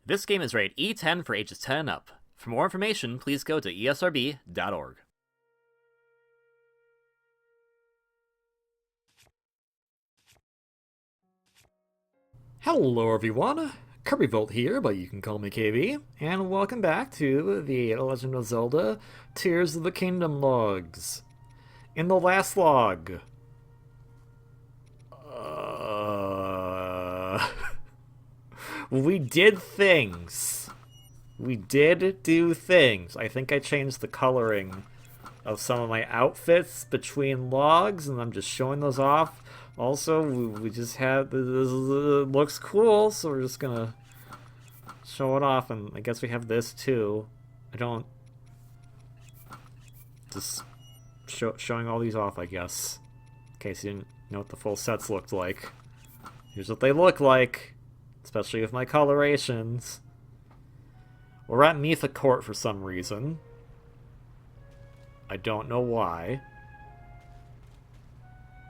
This game is rated E10 for ages 10 and up. For more information, please go to esrb.org. Hello everyone, Kirbyvolt here, but you can call me KB, and welcome back to the Legend of Zelda Tears of the Kingdom logs. In the last log, we did things. We did do things. I think I changed the coloring of some of my outfits between logs, and I'm just showing those off. Also, we just had this looks cool, so we're just gonna show it off, and I guess we have this too. I don't just showing all these off, I guess, in case you didn't know what the full sets looked like. Here's what they look like, especially with my colorations. We're at Mitha Court for some reason. I don't know why.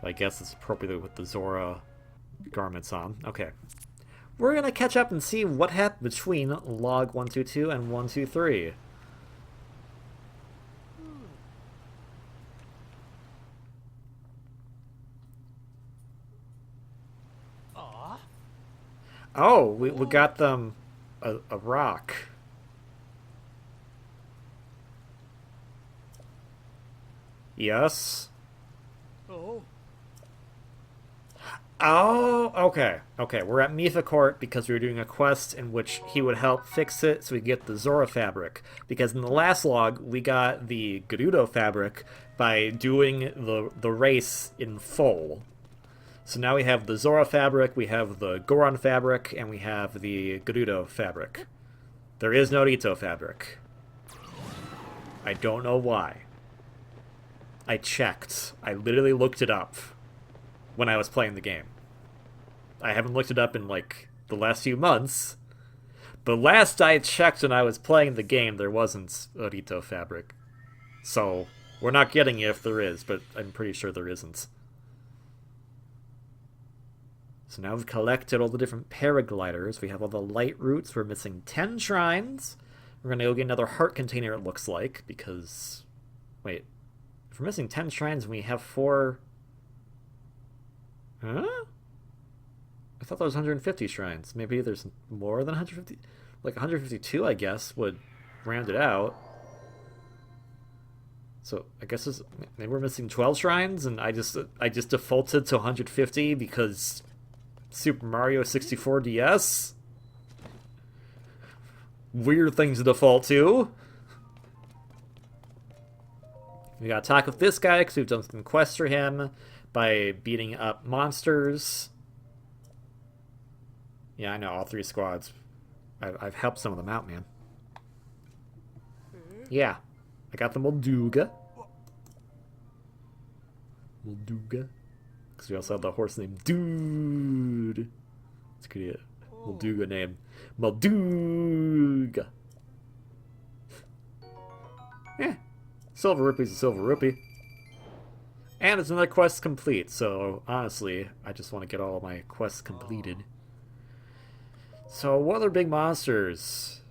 I guess it's appropriate with the Zora garments on. Okay. We're gonna catch up and see what happened between log 122 and 123. Oh, we got them a rock. Yes. Oh, okay. Okay, we're at Mitha Court because we were doing a quest in which he would help fix it so we get the Zora fabric. Because in the last log, we got the Gerudo fabric by doing the race in full. So now we have the Zora fabric, we have the Goron fabric, and we have the Gerudo fabric. There is no Rito fabric. I don't know why. I checked. I literally looked it up when I was playing the game. I haven't looked it up in, like, the last few months. But last I checked when I was playing the game, there wasn't a Rito fabric. So, we're not getting it if there is, but I'm pretty sure there isn't. So now we've collected all the different paragliders. We have all the light routes. We're missing 10 shrines. We're going to go get another heart container, it looks like, because... Wait. If we're missing 10 shrines and we have 4... Huh? I thought there was 150 shrines. Maybe there's more than 150? Like 152, I guess, would round it out. So I guess maybe we're missing 12 shrines, and I just defaulted to 150 because Super Mario 64 DS? Weird things to default to. We gotta talk with this guy because we've done some quests for him by beating up monsters. Yeah, I know, all 3 squads. I've helped some of them out, man. Yeah, I got the Molduga. Because we also have the horse named Dude. It's good. Molduga name. Molduga. Yeah. Silver Rupee's a Silver Rupee. And it's another quest complete, so honestly, I just want to get all of my quests completed. So, what other big monsters?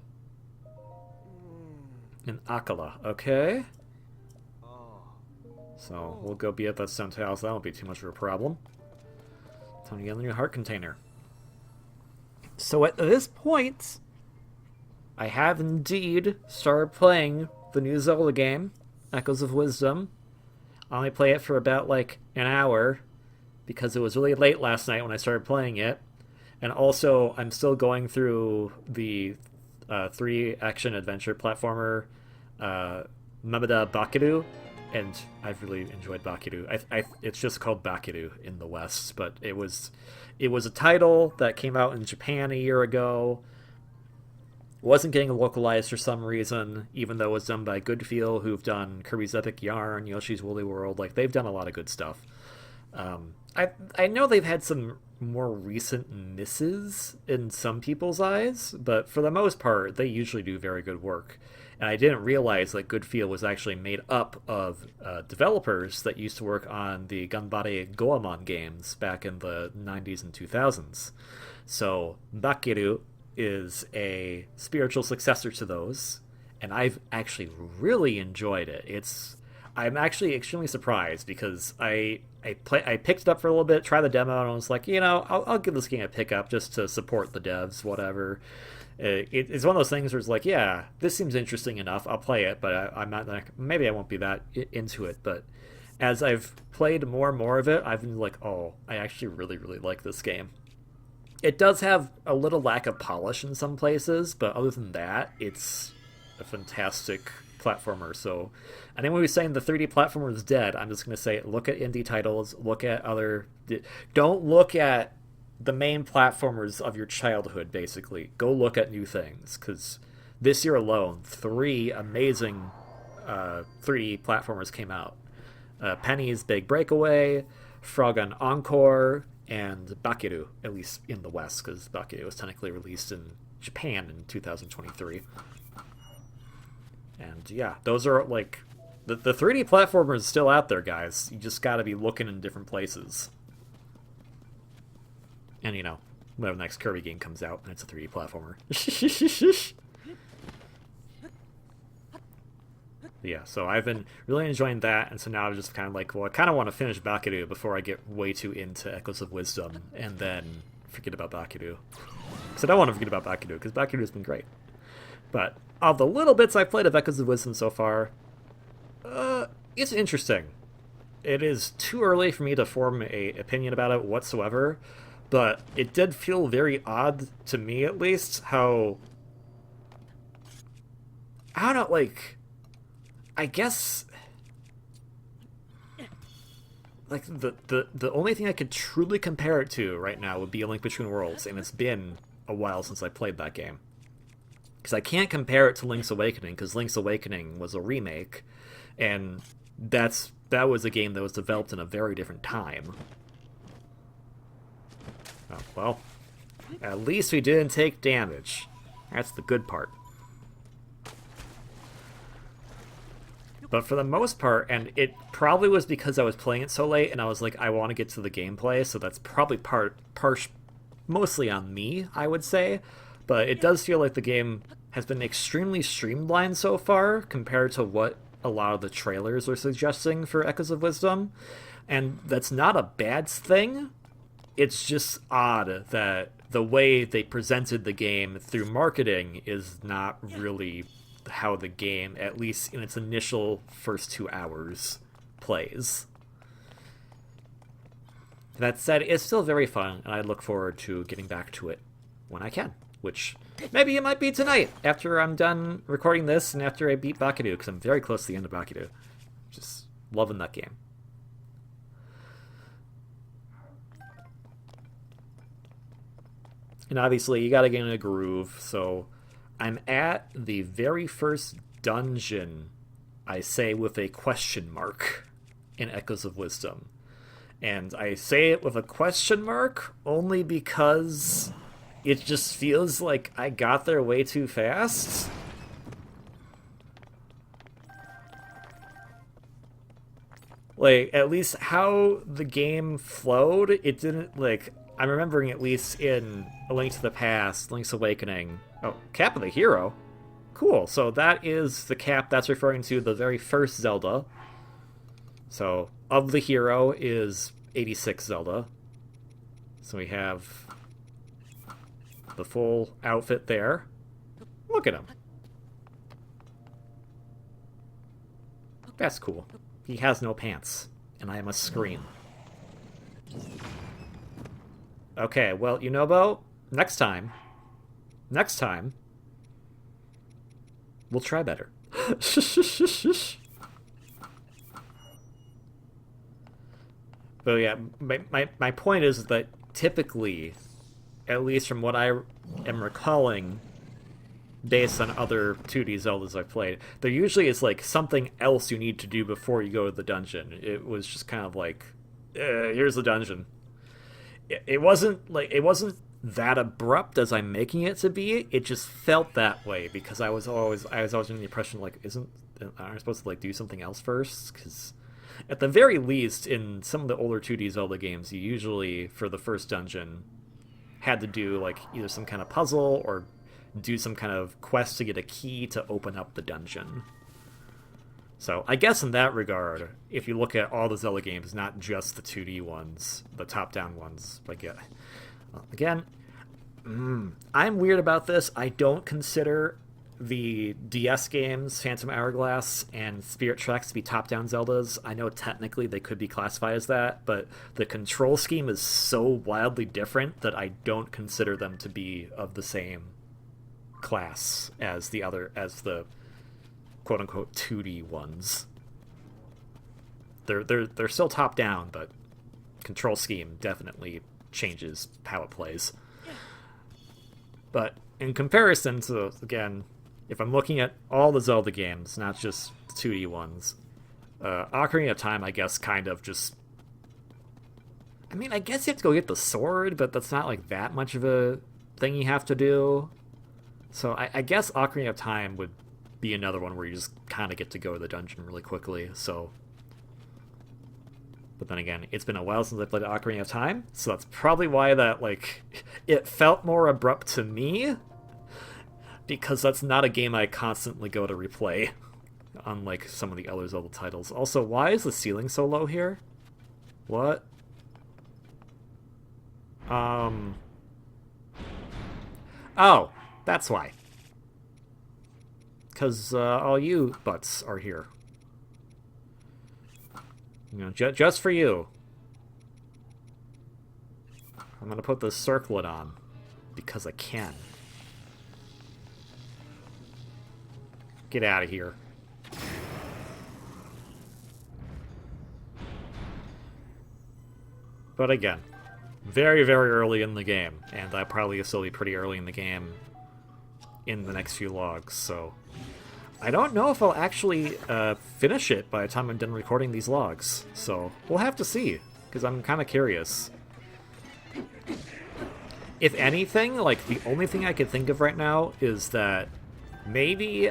In Akala, okay. So, we'll go be at that Stone House, that won't be too much of a problem. Time to get the new heart container. So at this point, I have indeed started playing the new Zelda game, Echoes of Wisdom. I only play it for about, like, an hour, because it was really late last night when I started playing it. And also, I'm still going through the 3-action-adventure platformer, Mamada Bakiru, and I've really enjoyed Bakiru. It's just called Bakiru in the West, but it was a title that came out in Japan a year ago. Wasn't getting localized for some reason, even though it was done by Goodfeel, who've done Kirby's Epic Yarn, Yoshi's Woolly World. Like, they've done a lot of good stuff. I know they've had some more recent misses in some people's eyes, but for the most part, they usually do very good work. And I didn't realize that Goodfeel was actually made up of developers that used to work on the Ganbare Goemon games back in the 90s and 2000s. So, Bakiru is a spiritual successor to those, and I've actually really enjoyed it. I'm actually extremely surprised because I picked it up for a little bit, tried the demo, and I was like, I'll give this game a pickup just to support the devs, whatever. It's one of those things where it's like, yeah, this seems interesting enough. I'll play it, but I'm not like, maybe I won't be that into it. But as I've played more and more of it, I've been like, oh, I actually really, really like this game. It does have a little lack of polish in some places, but other than that, it's a fantastic platformer. So anyone who's saying the 3D platformer is dead, I'm just going to say, look at indie titles, look at other... Don't look at the main platformers of your childhood, basically. Go look at new things, because this year alone, 3 amazing 3D platformers came out. Penny's Big Breakaway, Froggen Encore, and Bakiru, at least in the West, because Bakiru was technically released in Japan in 2023. And yeah, those are like... The 3D platformer is still out there, guys. You just gotta be looking in different places. And, whenever the next Kirby game comes out, and it's a 3D platformer. Yeah, so I've been really enjoying that, and so now I'm just kind of like, well, I kind of want to finish Bakiru before I get way too into Echoes of Wisdom, and then forget about Bakiru. Because I don't want to forget about Bakiru, because Bakiru has been great. But of the little bits I've played of Echoes of Wisdom so far, it's interesting. It is too early for me to form a opinion about it whatsoever, but it did feel very odd, to me at least, how... I don't know, like... I guess... Like, the only thing I could truly compare it to right now would be A Link Between Worlds, and it's been a while since I played that game. Because I can't compare it to Link's Awakening, because Link's Awakening was a remake, and that was a game that was developed in a very different time. Oh, well, at least we didn't take damage. That's the good part. But for the most part, and it probably was because I was playing it so late, and I was like, I want to get to the gameplay, so that's probably mostly on me, I would say. But it does feel like the game has been extremely streamlined so far compared to what a lot of the trailers are suggesting for Echoes of Wisdom. And that's not a bad thing. It's just odd that the way they presented the game through marketing is not really how the game, at least in its initial first 2 hours, plays. That said, it's still very fun, and I look forward to getting back to it when I can. Which, maybe it might be tonight, after I'm done recording this and after I beat Bakiru, because I'm very close to the end of Bakiru. Just loving that game. And obviously, you gotta get in a groove, so I'm at the very first dungeon, I say with a question mark, in Echoes of Wisdom. And I say it with a question mark only because it just feels like I got there way too fast. Like, at least how the game flowed, it didn't, like... I'm remembering, at least in A Link to the Past, Link's Awakening... Oh, Cap of the Hero? Cool, so that is the cap that's referring to the very first Zelda. So, of the Hero is 86 Zelda. So we have the full outfit there. Look at him. That's cool. He has no pants, and I am a scream. Okay, well, Bo, next time, we'll try better. But yeah, my point is that typically, at least from what I am recalling, based on other 2D Zeldas I've played, there usually is like something else you need to do before you go to the dungeon. It was just kind of like, here's the dungeon. It wasn't that abrupt as I'm making it to be. It just felt that way because I was always under the impression like, aren't I supposed to like do something else first? Because at the very least, in some of the older 2D Zelda games, you usually, for the first dungeon, had to do like either some kind of puzzle or do some kind of quest to get a key to open up the dungeon. So I guess in that regard, if you look at all the Zelda games, not just the 2D ones, the top-down ones, like yeah, again, I'm weird about this. I don't consider the DS games, Phantom Hourglass and Spirit Tracks, to be top-down Zeldas. I know technically they could be classified as that, but the control scheme is so wildly different that I don't consider them to be of the same class as the quote-unquote 2D ones. They're still top-down, but control scheme definitely changes how it plays. But in comparison to, again, if I'm looking at all the Zelda games, not just the 2D ones, Ocarina of Time, I guess, kind of just... I mean, I guess you have to go get the sword, but that's not, like, that much of a thing you have to do. So I guess Ocarina of Time would be another one where you just kind of get to go to the dungeon really quickly, so... But then again, it's been a while since I played Ocarina of Time, so that's probably why that, like, it felt more abrupt to me, because that's not a game I constantly go to replay, unlike some of the other Zelda titles. Also, why is the ceiling so low here? What? Oh, that's why. Because all you butts are here. You know, just for you. I'm gonna put this circlet on. Because I can. Get out of here. But again, very, very early in the game. And I'll probably still be pretty early in the game in the next few logs, so... I don't know if I'll actually finish it by the time I'm done recording these logs, so we'll have to see, because I'm kind of curious. If anything, like, the only thing I can think of right now is that maybe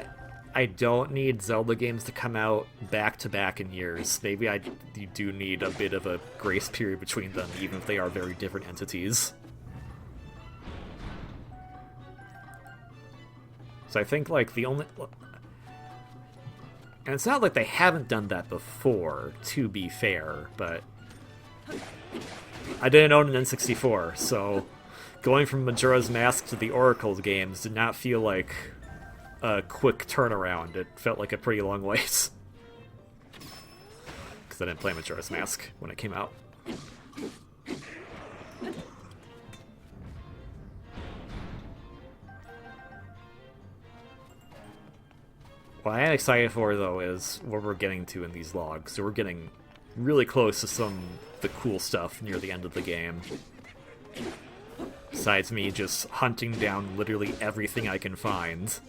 I don't need Zelda games to come out back-to-back in years. Maybe you do need a bit of a grace period between them, even if they are very different entities. So I think, like, the only... And it's not like they haven't done that before, to be fair, but... I didn't own an N64, so going from Majora's Mask to the Oracle games did not feel like a quick turnaround. It felt like a pretty long ways. Because I didn't play Majora's Mask when it came out. What I am excited for, though, is what we're getting to in these logs. So we're getting really close to some of the cool stuff near the end of the game. Besides me just hunting down literally everything I can find.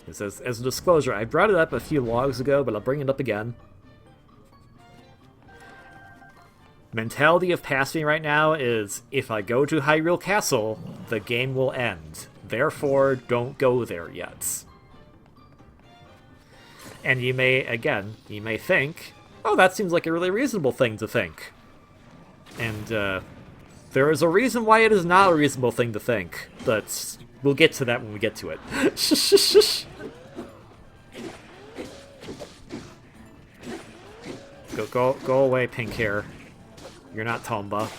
As a disclosure, I brought it up a few logs ago, but I'll bring it up again. Mentality of passing right now is, if I go to Hyrule Castle, the game will end. Therefore, don't go there yet. And you may think, oh, that seems like a really reasonable thing to think. And there is a reason why it is not a reasonable thing to think, but we'll get to that when we get to it. Go away, pink hair. You're not Tomba.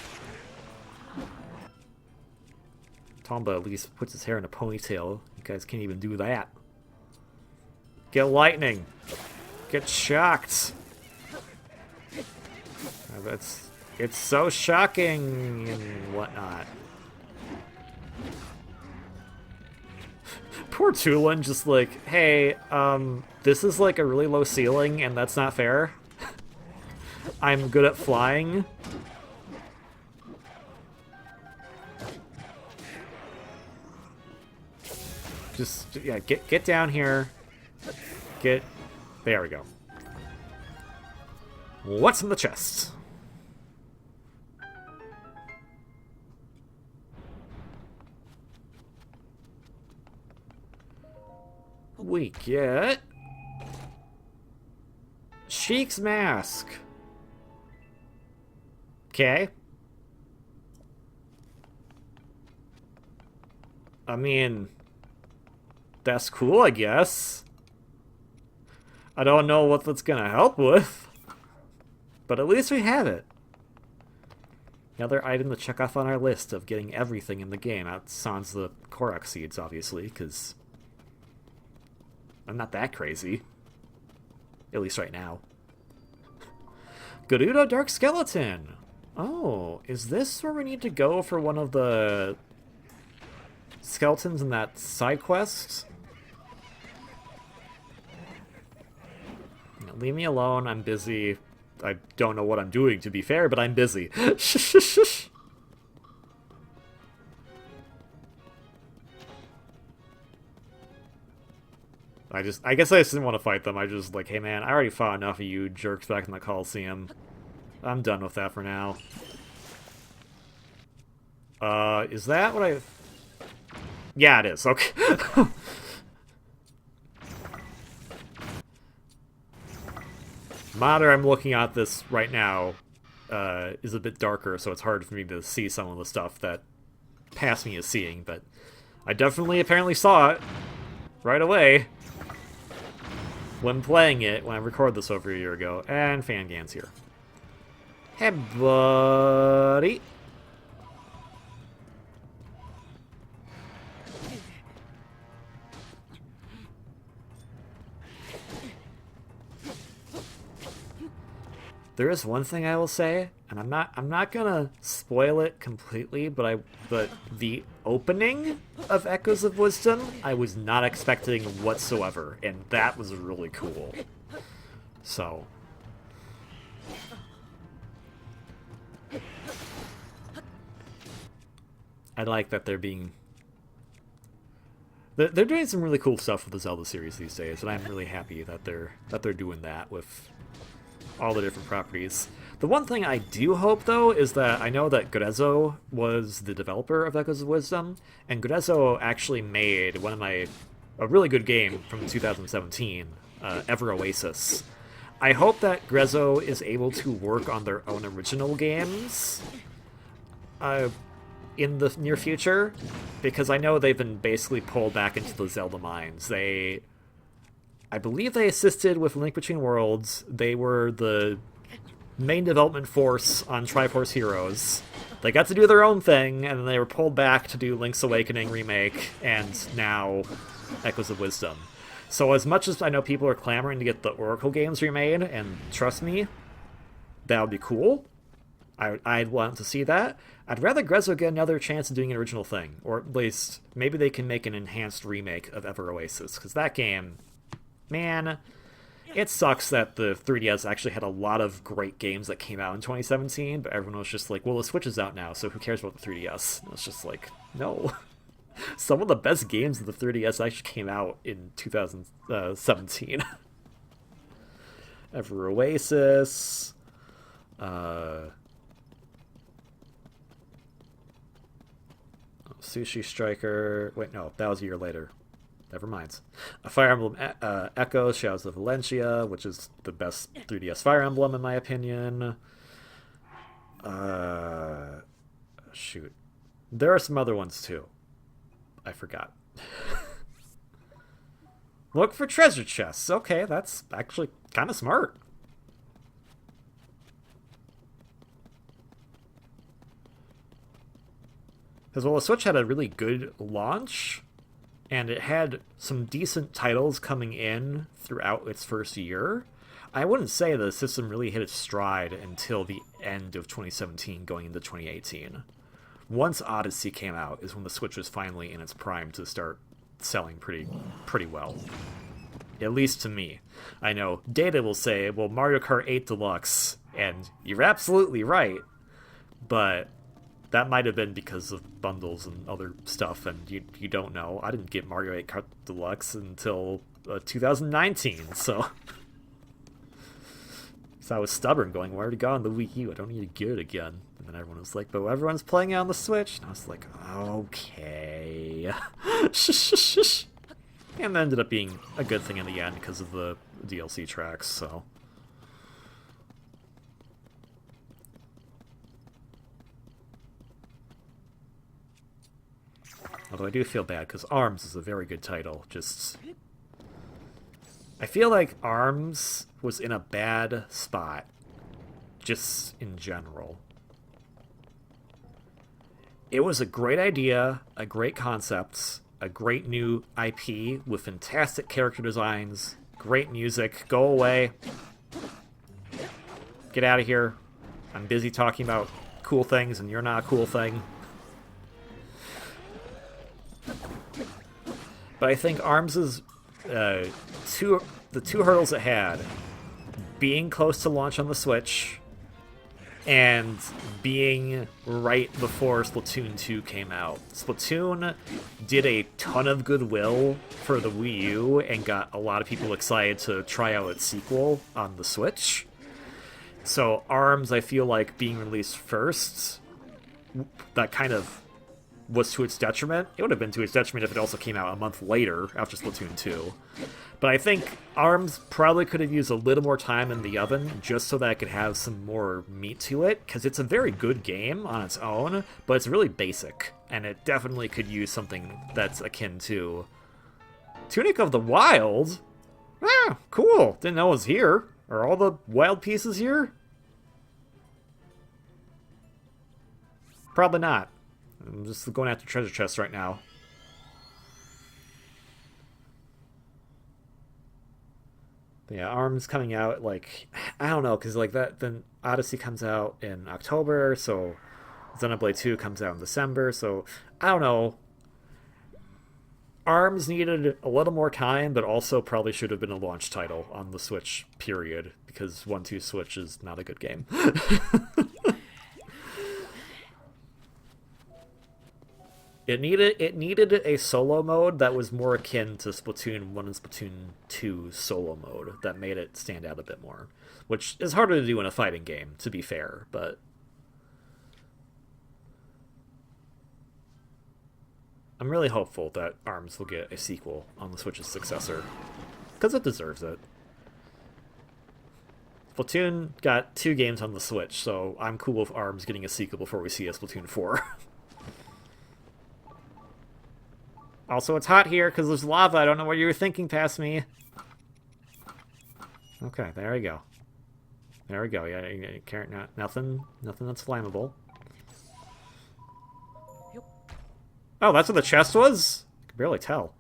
Tomba at least puts his hair in a ponytail. You guys can't even do that. Get lightning. Get shocked. It's so shocking and whatnot. Poor Tulin just like, hey, this is like a really low ceiling and that's not fair. I'm good at flying. Just, yeah, get down here. There we go. What's in the chest? We get... Sheik's mask. Okay. I mean, that's cool, I guess. I don't know what that's gonna help with. But at least we have it. Another item to check off on our list of getting everything in the game. Sans the Korok seeds, obviously, because I'm not that crazy. At least right now. Gerudo Dark Skeleton! Oh, is this where we need to go for one of the skeletons in that side quest? Leave me alone, I'm busy. I don't know what I'm doing, to be fair, but I'm busy. I guess I just didn't want to fight them. I just like, hey man, I already fought enough of you jerks back in the Coliseum. I'm done with that for now. Is that what I... Yeah, it is. Okay. Monitor I'm looking at this right now is a bit darker, so it's hard for me to see some of the stuff that past me is seeing, but I definitely apparently saw it right away when playing it, when I recorded this over a year ago. And Fangan's here. Hey, buddy. There is one thing I will say, and I'm not gonna spoil it completely, but the opening of Echoes of Wisdom I was not expecting whatsoever, and that was really cool. So I like that they're doing some really cool stuff with the Zelda series these days, and I'm really happy that they're doing that with all the different properties. The one thing I do hope, though, is that I know that Grezzo was the developer of Echoes of Wisdom, and Grezzo actually made a really good game from 2017, Ever Oasis. I hope that Grezzo is able to work on their own original games in the near future, because I know they've been basically pulled back into the Zelda mines. I believe they assisted with Link Between Worlds. They were the main development force on Triforce Heroes. They got to do their own thing, and then they were pulled back to do Link's Awakening Remake, and now Echoes of Wisdom. So as much as I know people are clamoring to get the Oracle games remade, and trust me, that would be cool. I'd want to see that. I'd rather Grezzo get another chance of doing an original thing, or at least maybe they can make an enhanced remake of Ever Oasis, because that game... Man, it sucks that the 3DS actually had a lot of great games that came out in 2017, but everyone was just like, well, the Switch is out now, so who cares about the 3DS? And it's just like, no. Some of the best games of the 3DS actually came out in 2017. Ever Oasis. Sushi Striker. Wait, no, that was a year later. Never mind. A Fire Emblem Echoes, Shadows of Valencia, which is the best 3DS Fire Emblem in my opinion. Shoot. There are some other ones too. I forgot. Look for treasure chests. Okay, that's actually kind of smart. Because, well, the Switch had a really good launch, and it had some decent titles coming in throughout its first year. I wouldn't say the system really hit its stride until the end of 2017, going into 2018. Once Odyssey came out is when the Switch was finally in its prime to start selling pretty well. At least to me. I know Data will say, well, Mario Kart 8 Deluxe, and you're absolutely right, but that might have been because of bundles and other stuff, and you don't know. I didn't get Mario 8 Kart Deluxe until 2019, so... So I was stubborn, going, where to go on the Wii U? I don't need to get it again. And then everyone was like, but everyone's playing it on the Switch. And I was like, okay. And that ended up being a good thing in the end because of the DLC tracks, so... Although I do feel bad, because ARMS is a very good title. Just... I feel like ARMS was in a bad spot. Just in general. It was a great idea, a great concept, a great new IP with fantastic character designs, great music. Go away. Get out of here. I'm busy talking about cool things and you're not a cool thing. But I think ARMS' the two hurdles it had, being close to launch on the Switch and being right before Splatoon 2 came out. Splatoon did a ton of goodwill for the Wii U and got a lot of people excited to try out its sequel on the Switch. So ARMS, I feel like, being released first, that kind of was to its detriment. It would have been to its detriment if it also came out a month later after Splatoon 2. But I think ARMS probably could have used a little more time in the oven just so that it could have some more meat to it, because it's a very good game on its own, but it's really basic, and it definitely could use something that's akin to Tunic of the Wild. Ah, cool. Didn't know it was here. Are all the wild pieces here? Probably not. I'm just going after treasure chests right now. But yeah, ARMS coming out, like, I don't know, because like that, then Odyssey comes out in October, so Xenoblade 2 comes out in December, so I don't know. ARMS needed a little more time, but also probably should have been a launch title on the Switch, period, because 1-2 Switch is not a good game. It needed a solo mode that was more akin to Splatoon 1 and Splatoon 2 solo mode that made it stand out a bit more, which is harder to do in a fighting game, to be fair, but I'm really hopeful that ARMS will get a sequel on the Switch's successor, because it deserves it. Splatoon got 2 games on the Switch, so I'm cool with ARMS getting a sequel before we see a Splatoon 4. Also, it's hot here because there's lava. I don't know what you were thinking past me. Okay, there we go. There we go. Yeah, nothing that's flammable. Oh, that's what the chest was? I can barely tell.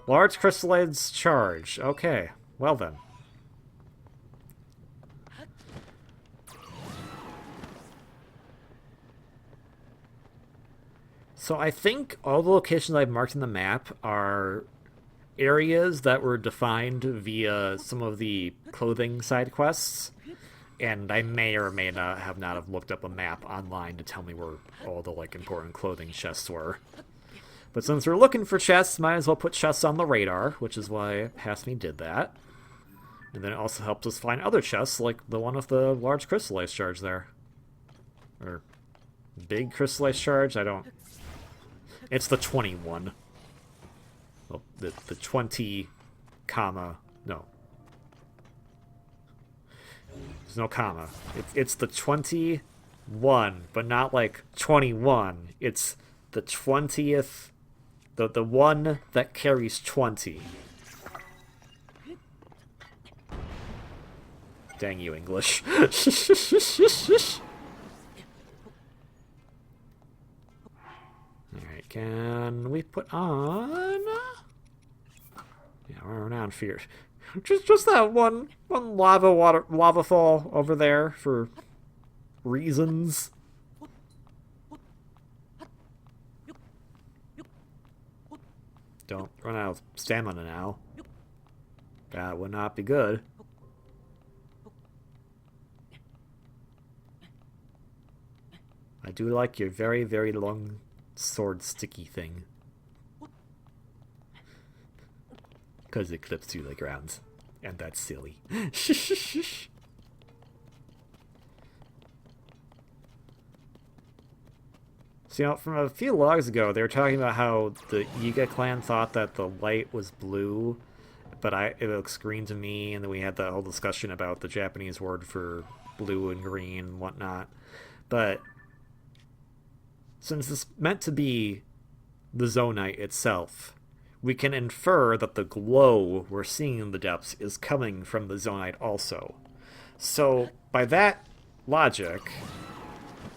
Large crystallides charge. Okay, well then. So I think all the locations I've marked in the map are areas that were defined via some of the clothing side quests, and I may or may not have looked up a map online to tell me where all the like important clothing chests were. But since we're looking for chests, might as well put chests on the radar, which is why Past Me did that. And then it also helps us find other chests, like the one with the large crystallized charge there. Or big crystallized charge, I don't... It's the 21. Well, the 20, comma, no. There's no comma. It's the 21, but not like 21. It's the 20th, the one that carries 20. Dang you, English. Alright, can we put on... Yeah, we're renowned fear. Just that one lava fall over there for reasons. Don't run out of stamina now. That would not be good. I do like your very, very long sword sticky thing. Because it clips to the ground. And that's silly. So, you know, from a few logs ago, they were talking about how the Yiga clan thought that the light was blue, but it looks green to me, and then we had the whole discussion about the Japanese word for blue and green and whatnot. But since it's meant to be the Zonite itself, we can infer that the glow we're seeing in the depths is coming from the Zonite also. So, by that logic,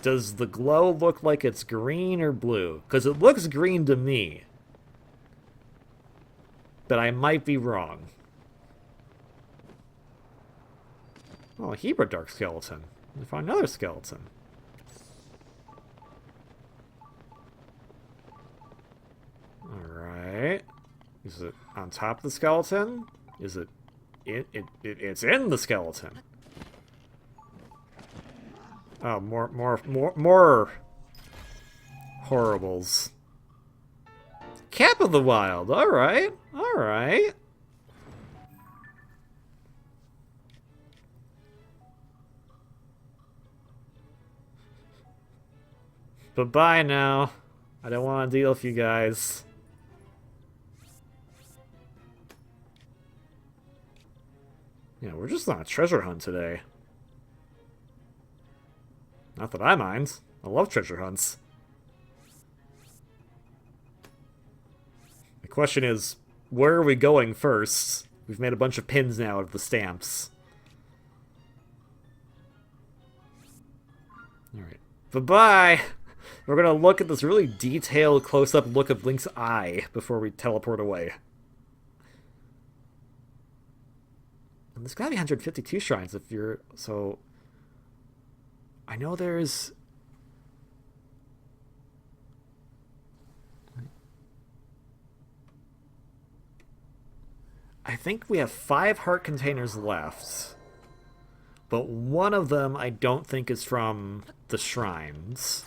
does the glow look like it's green or blue? Because it looks green to me. But I might be wrong. Oh, a Hebrew Dark skeleton. I found another skeleton. Alright. Is it on top of the skeleton? Is it... It's in the skeleton. Oh, more horribles. Cap of the Wild. Alright. Alright. Bye-bye now. I don't want to deal with you guys. Yeah, we're just on a treasure hunt today. Not that I mind. I love treasure hunts. The question is, where are we going first? We've made a bunch of pins now out of the stamps. Alright. Bye-bye! We're gonna look at this really detailed close-up look of Link's eye before we teleport away. And there's gotta be 152 shrines if you're... So... I know there's... I think we have 5 heart containers left. But one of them I don't think is from the shrines.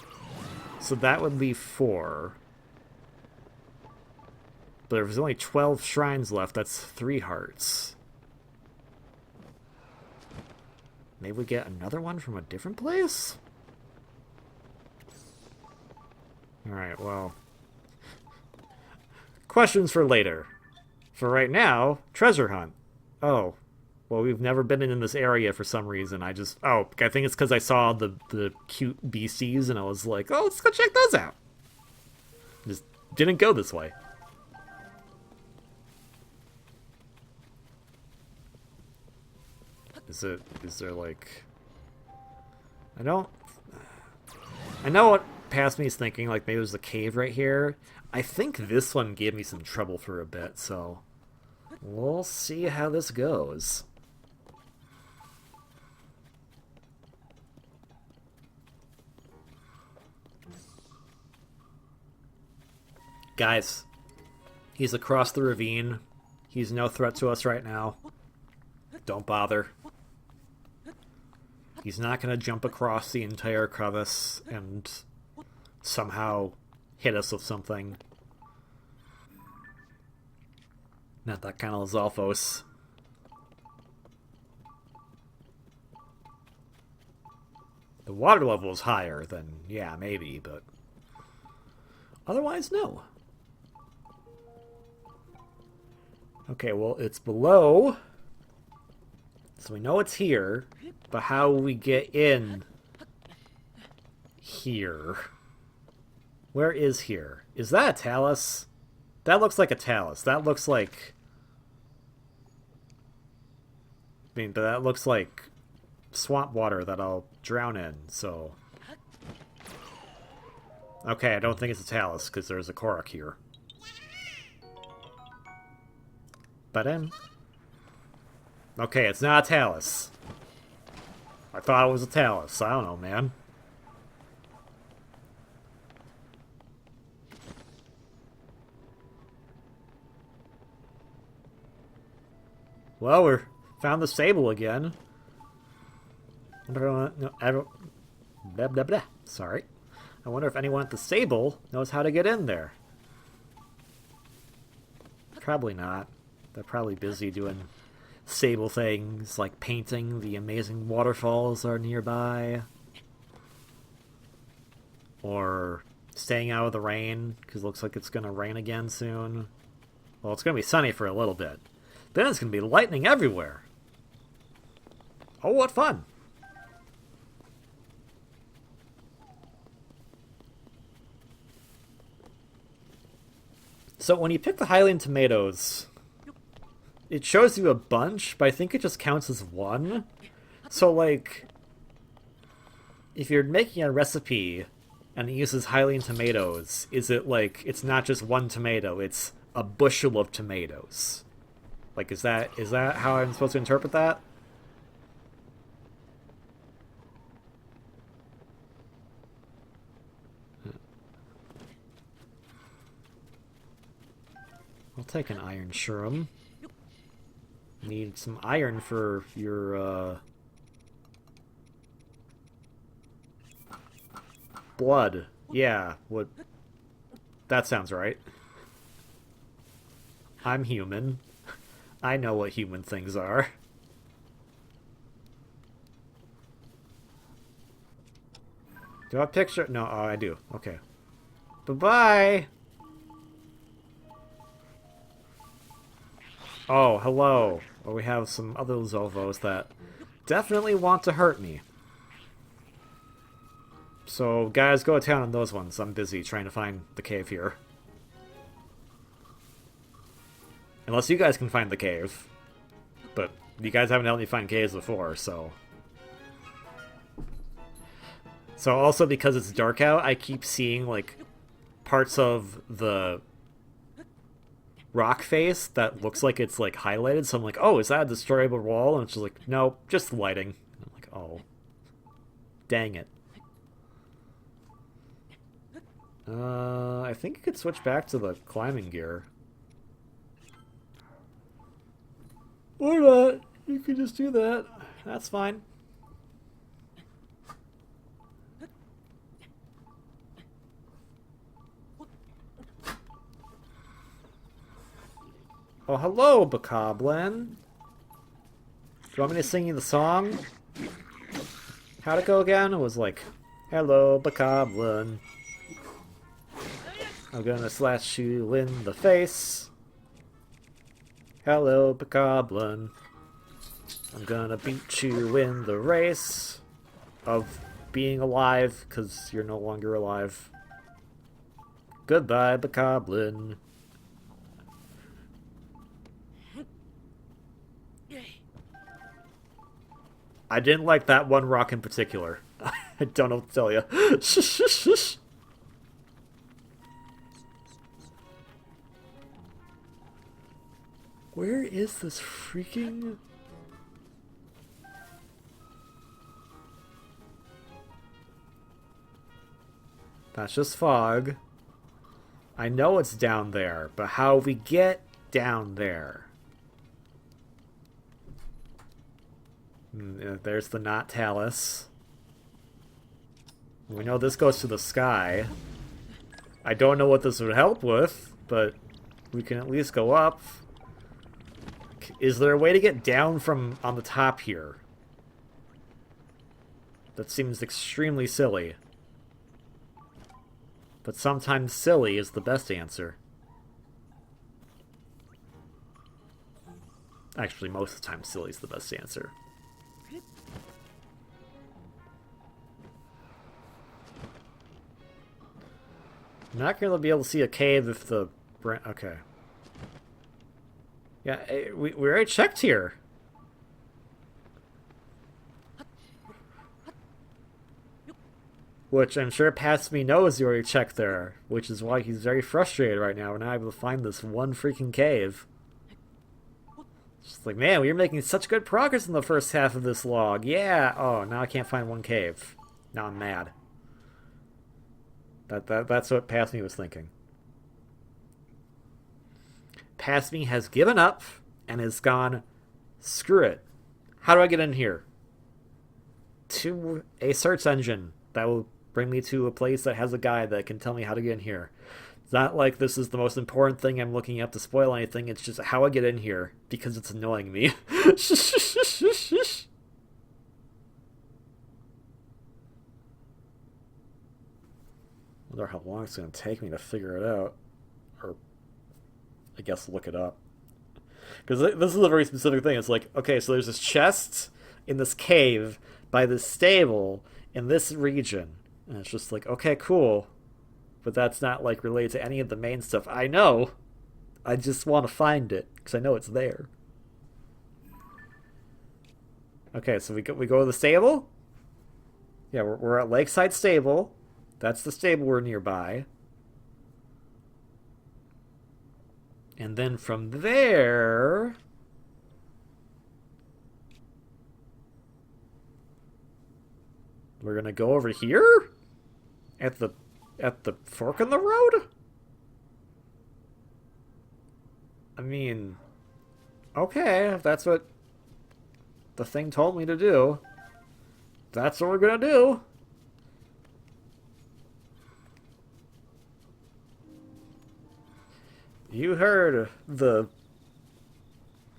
So that would leave 4. But if there's only 12 shrines left, that's 3 hearts. Maybe we get another one from a different place? Alright, well... Questions for later. For right now, treasure hunt. Oh. Well, we've never been in this area for some reason. I think it's because I saw the cute beasties and I was like, oh, let's go check those out. Just didn't go this way. Is there like... I know what past me is thinking, like maybe there's a cave right here. I think this one gave me some trouble for a bit, so we'll see how this goes. Guys, he's across the ravine. He's no threat to us right now. Don't bother. He's not going to jump across the entire crevice and somehow hit us with something. Not that kind of Zalphos. The water level is higher, then yeah, maybe, but otherwise, no. Okay, well, it's below, so we know it's here, but how will we get in here? Where is here? Is that a talus? That looks like a talus. That looks like... I mean, but that looks like swamp water that I'll drown in, so... Okay, I don't think it's a talus, because there's a Korok here. Ba-dum. Okay, it's not a talus. I thought it was a talus. I don't know, man. Well, we found the stable again. Blah, blah, blah. Sorry. I wonder if anyone at the stable knows how to get in there. Probably not. They're probably busy doing stable things, like painting the amazing waterfalls that are nearby. Or staying out of the rain, because it looks like it's going to rain again soon. Well, it's going to be sunny for a little bit. Then it's going to be lightning everywhere. Oh, what fun! So when you pick the Hylian tomatoes, it shows you a bunch, but I think it just counts as one. So, like, if you're making a recipe and it uses Hylian tomatoes, is it like, it's not just one tomato, it's a bushel of tomatoes? Like, is that how I'm supposed to interpret that? I'll take an iron shroom. Need some iron for your, blood. Yeah, what... That sounds right. I'm human. I know what human things are. Do I picture... No, oh, I do. Okay. Bye-bye! Oh, hello. Well, we have some other Zolvos that definitely want to hurt me. So, guys, go to town on those ones. I'm busy trying to find the cave here. Unless you guys can find the cave. But you guys haven't helped me find caves before, so... So also, because it's dark out, I keep seeing, like, parts of the rock face that looks like it's, like, highlighted. So I'm like, oh, is that a destroyable wall? And it's just like, no, just lighting. I'm like, oh. Dang it. I think you could switch back to the climbing gear. Or not. You could just do that. That's fine. Oh, hello, Bokoblin. Do you want me to sing you the song? How'd it go again? It was like, hello, Bokoblin. I'm gonna slash you in the face. Hello, Bokoblin. I'm gonna beat you in the race of being alive, because you're no longer alive. Goodbye, Bokoblin. I didn't like that one rock in particular. I don't know what to tell you. Where is this freaking... That's just fog. I know it's down there, but how we get down there? There's the Knot Talus. We know this goes to the sky. I don't know what this would help with, but we can at least go up. Is there a way to get down from on the top here? That seems extremely silly. But sometimes silly is the best answer. Actually, most of the time silly is the best answer. I'm not going to be able to see a cave if the... Okay. Yeah, we already checked here. Which I'm sure past me knows you already checked there. Which is why he's very frustrated right now. We're not able to find this one freaking cave. It's just like, man, we were making such good progress in the first half of this log. Yeah! Oh, now I can't find one cave. Now I'm mad. That's what past me was thinking. Past me has given up and has gone, screw it. How do I get in here? To a search engine that will bring me to a place that has a guide that can tell me how to get in here. It's not like this is the most important thing I'm looking up to spoil anything. It's just how I get in here because it's annoying me. I wonder how long it's going to take me to figure it out. Or, I guess, look it up. Because this is a very specific thing. It's like, okay, so there's this chest in this cave by this stable in this region. And it's just like, okay, cool. But that's not, like, related to any of the main stuff. I know! I just want to find it because I know it's there. Okay, so we go to the stable. Yeah, we're at Lakeside Stable. That's the stable we're nearby. And then from there, we're gonna go over here at the fork in the road. I mean, okay, if that's what the thing told me to do, that's what we're gonna do. You heard the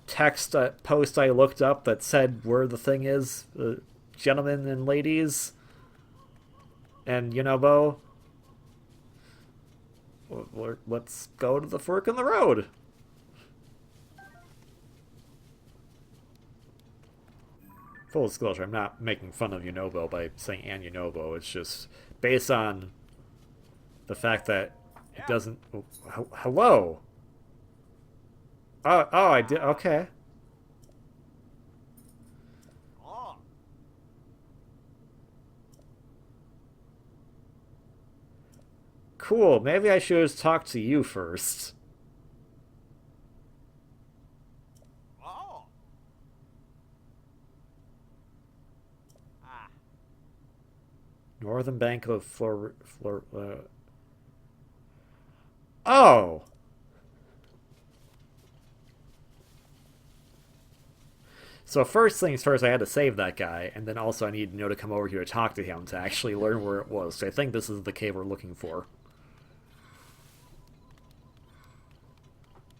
text post I looked up that said where the thing is, gentlemen and ladies, and Yunobo. Let's go to the fork in the road. Full disclosure, I'm not making fun of Yunobo by saying and Yunobo. It's just based on the fact that it doesn't... Oh, hello? Oh, I did... Okay. Cool, maybe I should have talked to you first. Northern bank of Oh! So first things first, I had to save that guy, and then also I need to know to come over here to talk to him to actually learn where it was. So I think this is the cave we're looking for.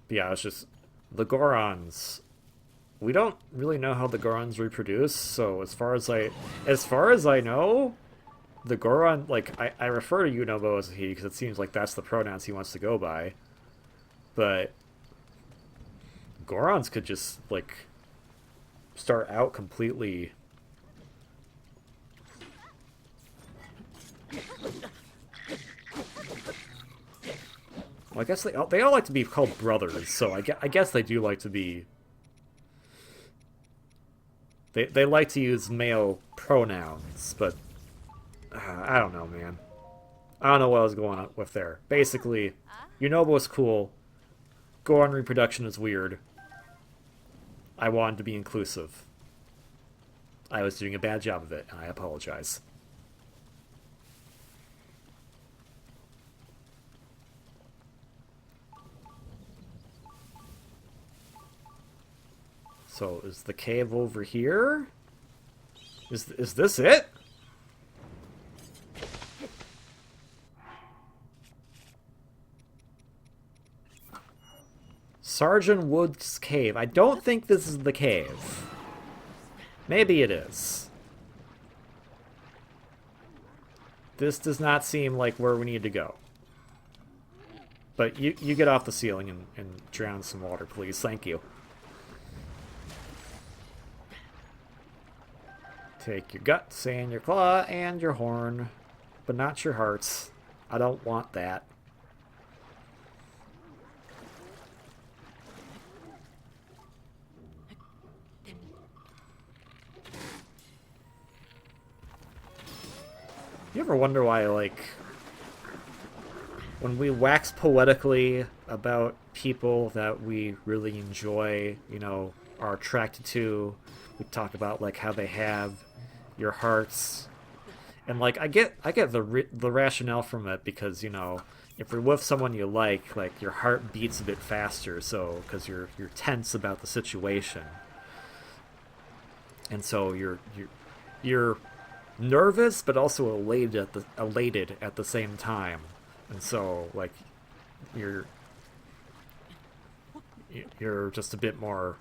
But yeah, it's just... The Gorons. We don't really know how the Gorons reproduce, so as far as I know, the Goron, like, I refer to Yunobo as a he because it seems like that's the pronouns he wants to go by. But Gorons could just, like, start out completely... Well, I guess they all like to be called brothers, so I guess they do like to be... They like to use male pronouns, but... I don't know, man. I don't know what I was going on with there. Basically, Yunobo's cool. Goron reproduction is weird. I wanted to be inclusive. I was doing a bad job of it, and I apologize. So, is the cave over here? Is this it? Sergeant Wood's cave. I don't think this is the cave. Maybe it is. This does not seem like where we need to go. But you get off the ceiling and drown some water, please. Thank you. Take your guts and your claw and your horn, but not your hearts. I don't want that. You ever wonder why, like, when we wax poetically about people that we really enjoy, you know, are attracted to, we talk about, like, how they have your hearts, and, like, I get the rationale from it because, you know, if you're with someone you like your heart beats a bit faster, so because you're tense about the situation, and so you're nervous but also elated at the same time, and so, like, you're just a bit more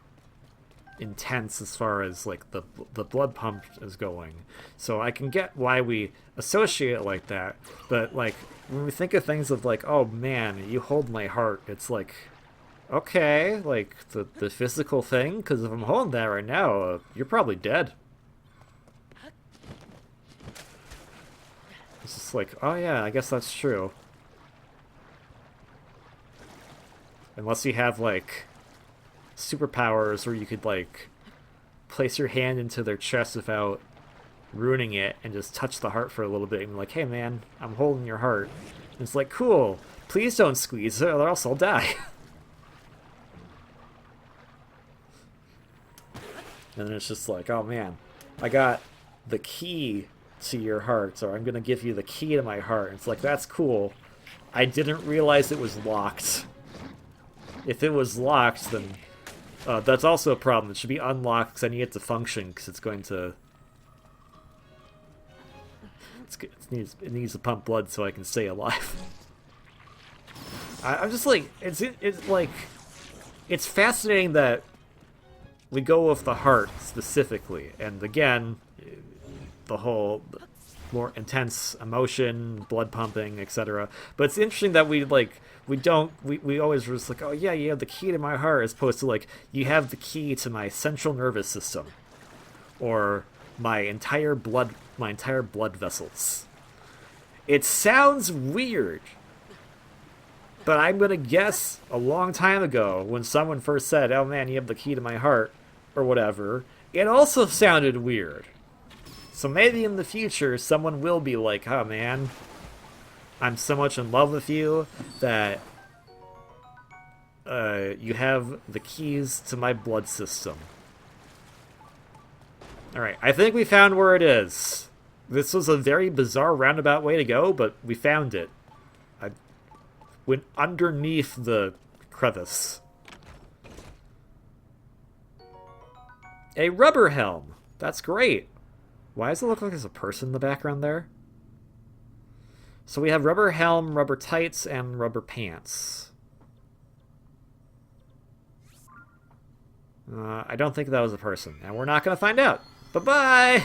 intense as far as, like, the blood pump is going. So I can get why we associate it like that, but, like, when we think of things of, like, oh man, you hold my heart, it's like, okay, like, the physical thing, because if I'm holding that right now, you're probably dead. It's just like, oh yeah, I guess that's true. Unless you have, like, superpowers where you could, like, place your hand into their chest without ruining it and just touch the heart for a little bit and be like, hey man, I'm holding your heart. And it's like, cool, please don't squeeze it or else I'll die. And then it's just like, oh man, I got the key to your heart, or I'm gonna give you the key to my heart. And it's like, that's cool. I didn't realize it was locked. If it was locked, then that's also a problem. It should be unlocked because I need it to function, because it's going to... It needs to pump blood so I can stay alive. I'm just like, it's like, it's fascinating that we go with the heart specifically, and again, the whole more intense emotion, blood pumping, etc. But it's interesting that we always were just like, oh yeah, you have the key to my heart, as opposed to like, you have the key to my central nervous system, or my entire blood vessels. It sounds weird, but I'm gonna guess a long time ago when someone first said, oh man, you have the key to my heart, or whatever, it also sounded weird. So maybe in the future someone will be like, oh man, I'm so much in love with you that you have the keys to my blood system. Alright, I think we found where it is. This was a very bizarre roundabout way to go, but we found it. I went underneath the crevice. A rubber helm! That's great! Why does it look like there's a person in the background there? So we have rubber helm, rubber tights, and rubber pants. I don't think that was a person, and we're not going to find out. Bye-bye!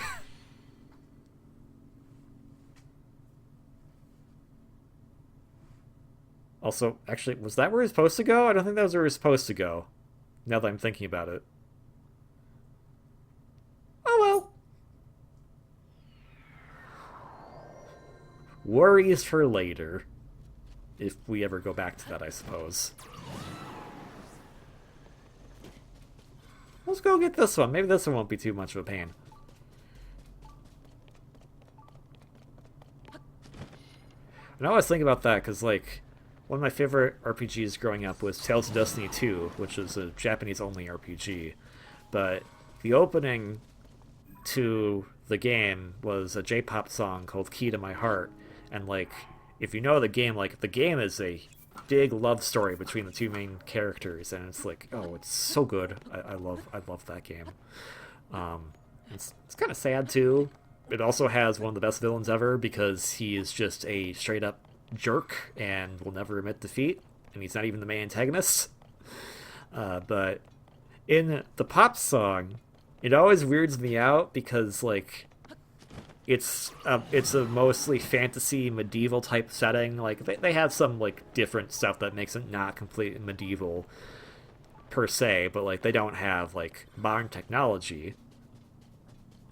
Also, actually, was that where he was supposed to go? I don't think that was where he was supposed to go, now that I'm thinking about it. Oh well. Worries for later. If we ever go back to that, I suppose. Let's go get this one. Maybe this one won't be too much of a pain. And I always think about that, because, like, one of my favorite RPGs growing up was Tales of Destiny 2, which is a Japanese-only RPG. But the opening to the game was a J-pop song called Key to My Heart. And, like, if you know the game, like, the game is a big love story between the two main characters, and it's like, oh, it's so good. I love that game. It's kind of sad, too. It also has one of the best villains ever, because he is just a straight-up jerk and will never admit defeat, and he's not even the main antagonist. But in the pop song, it always weirds me out because, like, it's a mostly fantasy medieval type setting. Like, they have some, like, different stuff that makes it not completely medieval per se, but, like, they don't have, like, modern technology.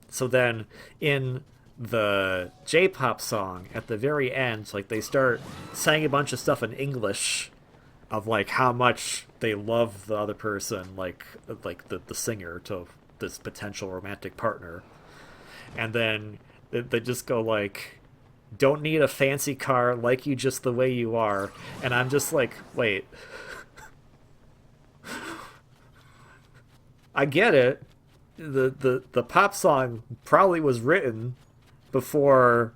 So then in the J-pop song at the very end, like, they start saying a bunch of stuff in English of, like, how much they love the other person, like the singer, to this potential romantic partner. And then they just go, like, don't need a fancy car, like you just the way you are. And I'm just like, wait. I get it. The pop song probably was written before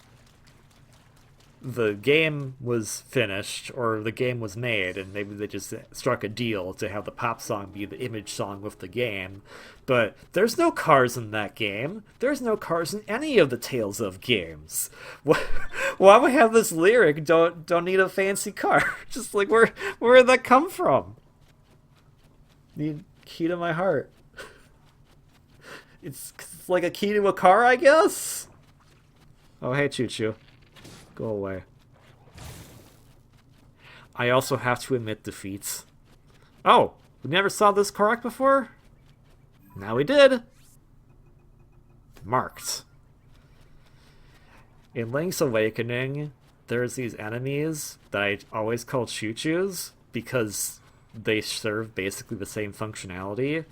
the game was finished or the game was made, and maybe they just struck a deal to have the pop song be the image song with the game. But there's no cars in that game. There's no cars in any of the Tales of games. Why would we have this lyric, don't need a fancy car? Just like, where did that come from? Need key to my heart. It's like a key to a car, I guess? Oh, hey, Choo-Choo. Go away. I also have to admit defeats. Oh, we never saw this Korok before? Now we did. Marked. In Link's Awakening, there's these enemies that I always call Choo-Choos because they serve basically the same functionality,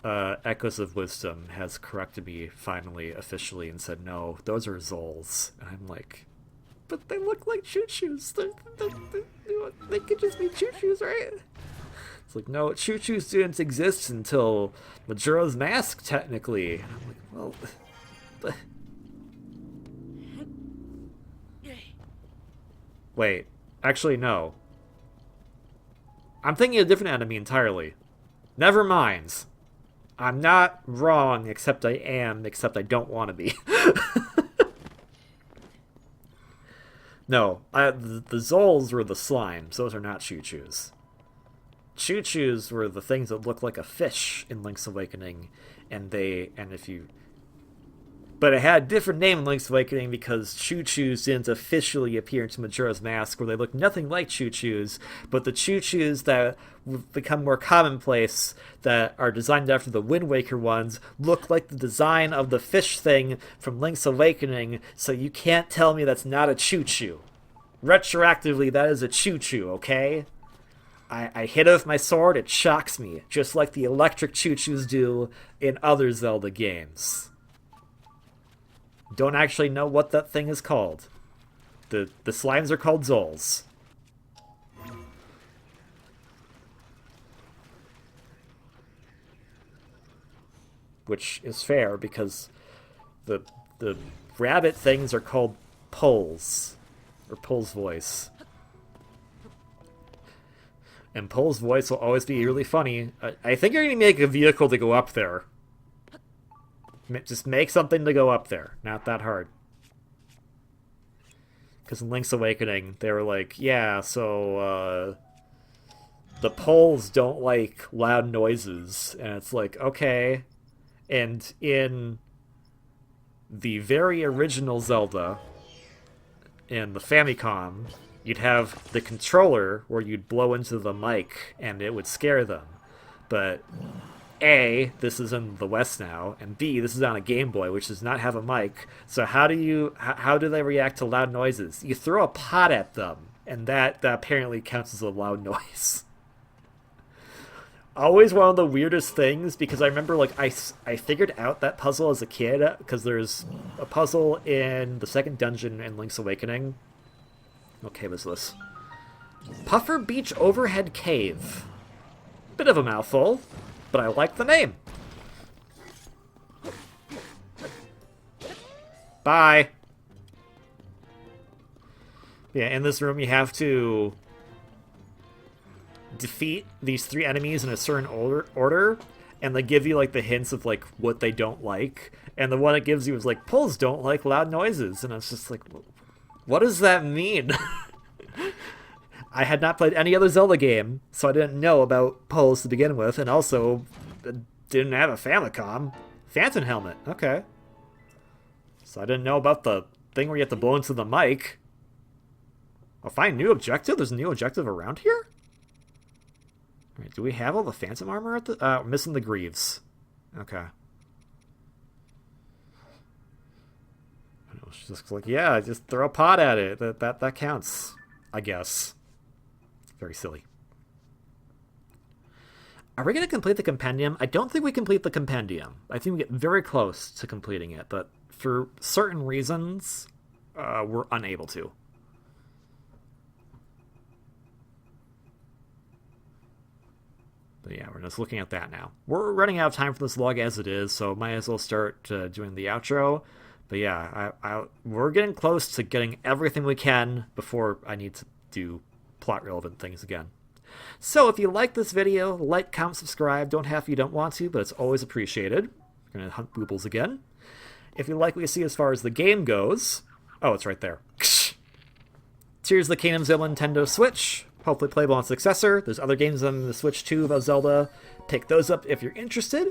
Echoes of Wisdom has corrected me finally, officially, and said, no, those are Zols. And I'm like, but they look like choo-choos. They could just be choo-choos, right? It's like, no, choo-choos didn't exist until Majora's Mask, technically. And I'm like, well... Wait, actually, no. I'm thinking of a different enemy entirely. Never mind. I'm not wrong, except I am, except I don't want to be. No, the Zols were the slimes. Those are not choo-choos. Choo-choos were the things that look like a fish in Link's Awakening, but it had a different name in Link's Awakening because choo-choos didn't officially appear into Majora's Mask, where they look nothing like choo-choos, but the choo-choos that become more commonplace, that are designed after the Wind Waker ones, look like the design of the fish thing from Link's Awakening, so you can't tell me that's not a choo-choo. Retroactively, that is a choo-choo, okay? I hit it with my sword, it shocks me, just like the electric choo-choos do in other Zelda games. Don't actually know what that thing is called. The slimes are called Zols. Which is fair, because the rabbit things are called Poles. Or Pole's Voice. And Pole's Voice will always be really funny. I think you're going to make a vehicle to go up there. Just make something to go up there. Not that hard. Because in Link's Awakening, they were like, yeah, so, the poles don't like loud noises. And it's like, okay. And in the very original Zelda, in the Famicom, you'd have the controller where you'd blow into the mic and it would scare them. But A, this is in the West now, and B, this is on a Game Boy, which does not have a mic. So how do they react to loud noises? You throw a pot at them, and that apparently counts as a loud noise. Always one of the weirdest things, because I remember, like, I figured out that puzzle as a kid, because there's a puzzle in the second dungeon in Link's Awakening. What cave is this? Puffer Beach Overhead Cave. Bit of a mouthful, but I like the name. Bye. Yeah, in this room you have to defeat these 3 enemies in a certain order, and they give you, like, the hints of, like, what they don't like. And the one it gives you is, like, poles don't like loud noises. And I was just like, what does that mean? I had not played any other Zelda game, so I didn't know about poles to begin with, and also didn't have a Famicom. Phantom Helmet, okay. So I didn't know about the thing where you have to blow into the mic. I'll find new objective? There's a new objective around here? Alright, do we have all the Phantom armor at the... missing the Greaves. Okay. She's just like, yeah, just throw a pot at it. That counts, I guess. Very silly. Are we going to complete the compendium? I don't think we complete the compendium. I think we get very close to completing it, but for certain reasons, we're unable to. But yeah, we're just looking at that now. We're running out of time for this vlog as it is, so might as well start doing the outro. But yeah, we're getting close to getting everything we can before I need to do plot-relevant things again. So if you like this video, like, comment, subscribe. Don't have if you don't want to, but it's always appreciated. We're going to hunt boobles again. If you like what you see as far as the game goes... Oh, it's right there. Tears of the Kingdom Zelda Nintendo Switch. Hopefully playable on successor. There's other games on the Switch too about Zelda. Pick those up if you're interested.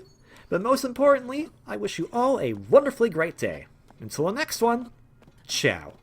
But most importantly, I wish you all a wonderfully great day. Until the next one, ciao.